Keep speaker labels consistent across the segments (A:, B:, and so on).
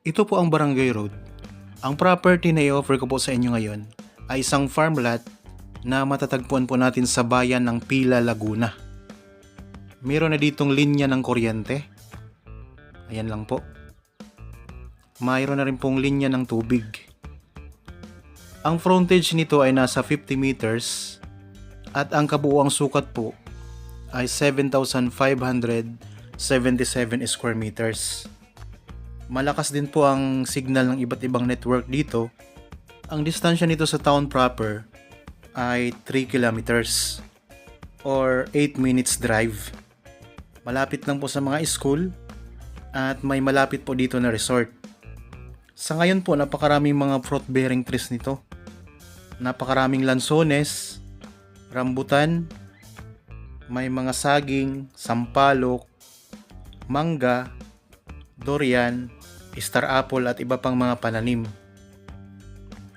A: Ito po ang Barangay Road. Ang property na i-offer ko po sa inyo ngayon ay isang farm lot na matatagpuan po natin sa bayan ng Pila, Laguna. Meron na ditong linya ng kuryente. Ayan lang po. Mayroon na rin pong linya ng tubig. Ang frontage nito ay nasa 50 meters at ang kabuuang sukat po ay 7,577 square meters. Malakas din po ang signal ng iba't ibang network dito. Ang distansya nito sa town proper ay 3 kilometers or 8 minutes drive. Malapit lang po sa mga school at may malapit po dito na resort. Sa ngayon po, napakaraming mga fruit-bearing trees nito. Napakaraming lansones, rambutan, may mga saging, sampalok, mangga, durian, star apple at iba pang mga pananim.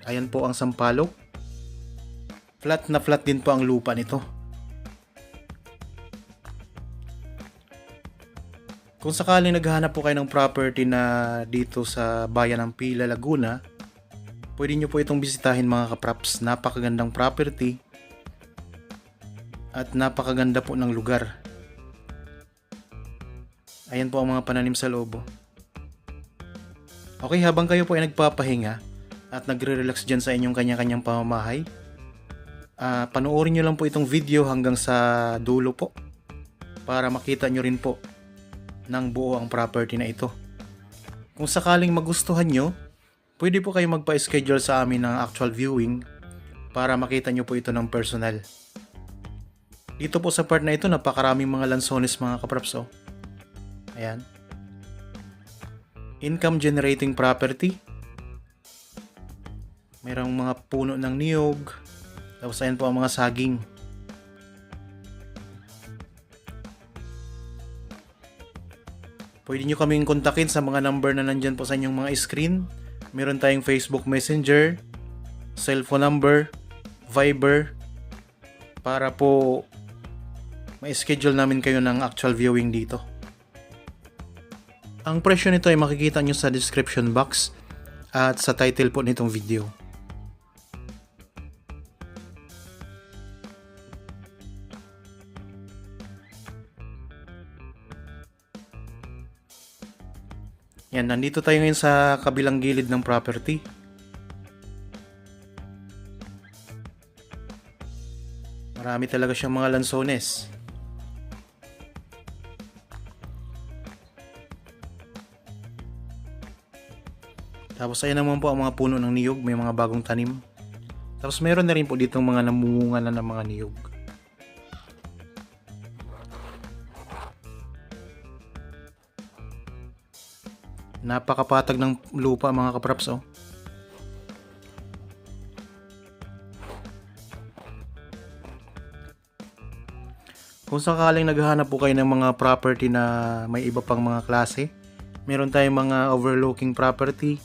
A: Ayan po ang sampalok. Flat na flat din po ang lupa nito. Kung sakaling naghahanap po kayo ng property na dito sa bayan ng Pila, Laguna, pwede nyo po itong bisitahin mga kapraps. Napakagandang property at napakaganda po ng lugar. Ayan po ang mga pananim sa loob. Okay, habang kayo po ay nagpapahinga at nagre-relax dyan sa inyong kanya-kanyang pamamahay, panoorin nyo lang po itong video hanggang sa dulo po para makita nyo rin po ng buo ang property na ito. Kung sakaling magustuhan nyo, pwede po kayo magpa-schedule sa amin ng actual viewing para makita nyo po ito ng personal. Dito po sa part na ito, napakaraming mga lansones mga kapraps. Ayan. Income generating property. Mayroong mga puno ng niyog. Tapos ayan po ang mga saging. Pwede nyo kaming kontakin sa mga number na nandyan po sa inyong mga screen. Meron tayong Facebook Messenger, cellphone number, Viber, para po ma-schedule namin kayo ng actual viewing dito. Ang presyo nito ay makikita nyo sa description box at sa title po nitong video. Yan, nandito tayo ngayon sa kabilang gilid ng property. Marami talaga siyang mga lansones. Tapos ayan naman po ang mga puno ng niyog, may mga bagong tanim. Tapos meron na rin po dito mga namumunga na ng mga niyog. Napakapatag ng lupa mga kapraps. Kung sakaling naghahanap po kayo ng mga property na may iba pang mga klase, meron tayong mga overlooking property.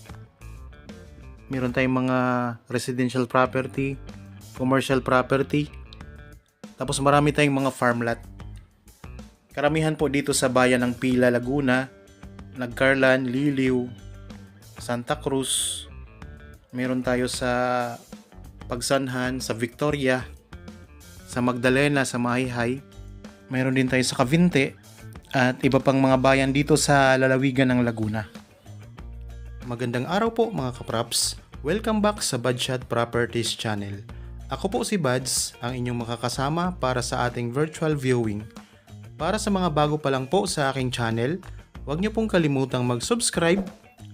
A: Meron tayong mga residential property, commercial property, tapos marami tayong mga farm lot. Karamihan po dito sa bayan ng Pila, Laguna, Nagcarlan, Liliw, Santa Cruz. Meron tayo sa Pagsanhan, sa Victoria, sa Magdalena, sa Mahayhay. Meron din tayo sa Cavite at iba pang mga bayan dito sa lalawigan ng Laguna. Magandang araw po mga kapraps. Welcome back sa Budshot Properties channel. Ako po si Buds, ang inyong makakasama para sa ating virtual viewing. Para sa mga bago pa lang po sa aking channel, huwag niyo pong kalimutang mag-subscribe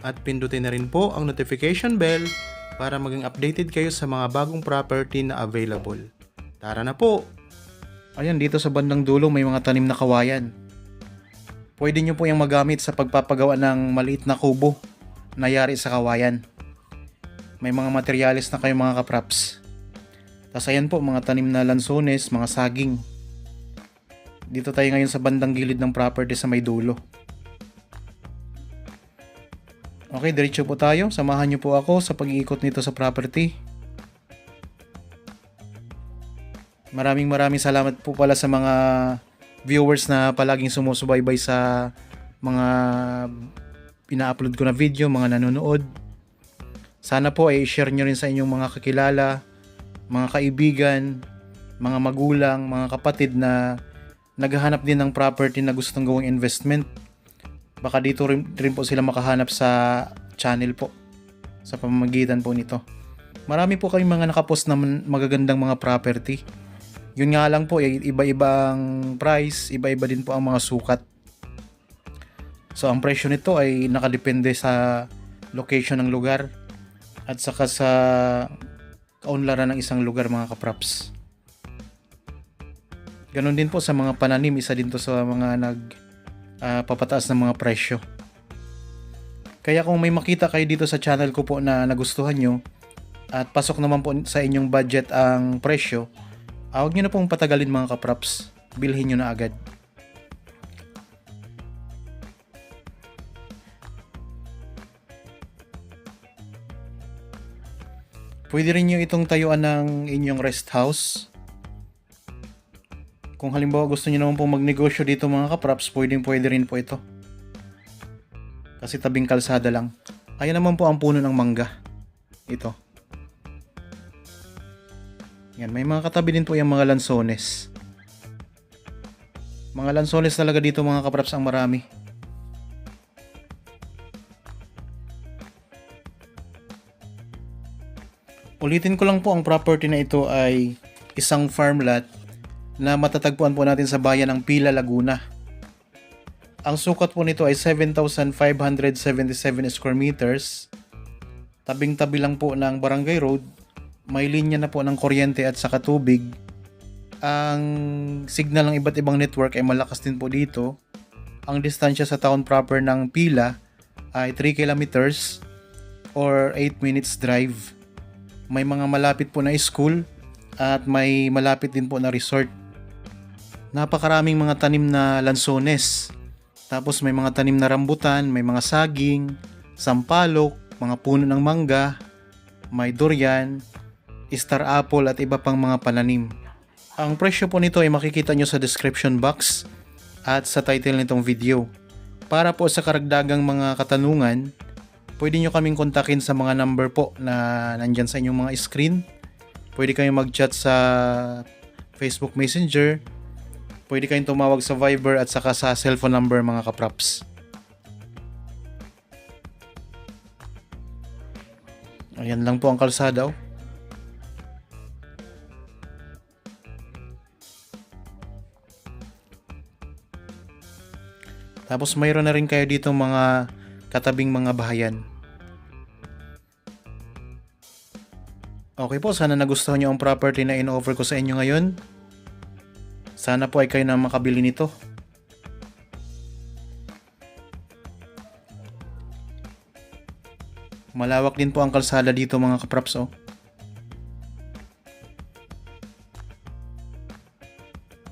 A: at pindutin na rin po ang notification bell para maging updated kayo sa mga bagong property na available. Tara na po! Ayan, dito sa bandang dulo may mga tanim na kawayan. Pwede niyo po yung magamit sa pagpapagawa ng maliit na kubo na yari sa kawayan. May mga materyales na kayo mga kapraps. Tapos ayan po mga tanim na lansones, mga saging. Dito tayo ngayon sa bandang gilid ng property sa may dulo. Okay, diretso po tayo. Samahan niyo po ako sa pag-iikot nito sa property. Maraming salamat po pala sa mga viewers na palaging sumusubaybay sa mga ina-upload ko na video, mga nanonood. Sana po ay i-share nyo rin sa inyong mga kakilala, mga kaibigan, mga magulang, mga kapatid na naghahanap din ng property na gustong gawing investment. Baka dito rin po sila makahanap sa channel po, sa pamamagitan po nito. Marami po kayong mga nakapost na magagandang mga property. Yun nga lang po, iba-ibang price, iba-iba din po ang mga sukat. So ang presyo nito ay nakadepende sa location ng lugar at saka sa kaunlaran ng isang lugar, mga kaprops. Ganon din po sa mga pananim, isa din to sa mga papataas ng mga presyo. Kaya kung may makita kayo dito sa channel ko po na nagustuhan nyo at pasok naman po sa inyong budget ang presyo, huwag nyo na pong patagalin, mga kaprops. Bilhin nyo na agad. Pwede rin nyo itong tayuan ng inyong rest house. Kung halimbawa gusto nyo naman pong magnegosyo dito, mga kaprops, pwede rin po ito. Kasi tabing kalsada lang. Ayan naman po ang puno ng mangga. Ito. Yan, may mga katabi din po yung mga lansones. Mga lansones talaga dito, mga kaprops, ang marami. Ulitin ko lang po, ang property na ito ay isang farm lot na matatagpuan po natin sa bayan ng Pila, Laguna. Ang sukat po nito ay 7,577 square meters. Tabing-tabi lang po ng barangay road. May linya na po ng kuryente at saka tubig. Ang signal ng iba't ibang network ay malakas din po dito. Ang distansya sa town proper ng Pila ay 3 kilometers or 8 minutes drive. May mga malapit po na school at may malapit din po na resort. Napakaraming mga tanim na lansones. Tapos may mga tanim na rambutan, may mga saging, sampalok, mga puno ng mangga, may durian, star apple at iba pang mga pananim. Ang presyo po nito ay makikita nyo sa description box at sa title nitong video. Para po sa karagdagang mga katanungan, pwede nyo kaming kontakin sa mga number po na nandyan sa inyong mga screen. Pwede kayong mag-chat sa Facebook Messenger. Pwede kayong tumawag sa Viber at saka sa cellphone number, mga kaprops. Ayan lang po ang kalsada. Tapos mayroon na rin kayo dito mga katabing mga bahayan. Okay po, sana nagustuhan nyo ang property na in-offer ko sa inyo ngayon. Sana po ay kayo na makabili nito. Malawak din po ang kalsada dito, mga kaprops.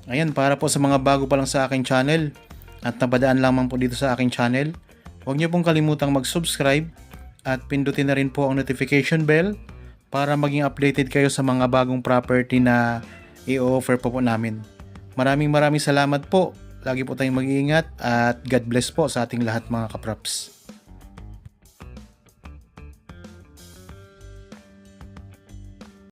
A: Ayan, para po sa mga bago pa lang sa aking channel at nabadaan lamang po dito sa aking channel, huwag niyo pong kalimutang mag-subscribe at pindutin na rin po ang notification bell para maging updated kayo sa mga bagong property na i-offer po namin. Maraming salamat po. Lagi po tayong mag-iingat at God bless po sa ating lahat, mga kaprops.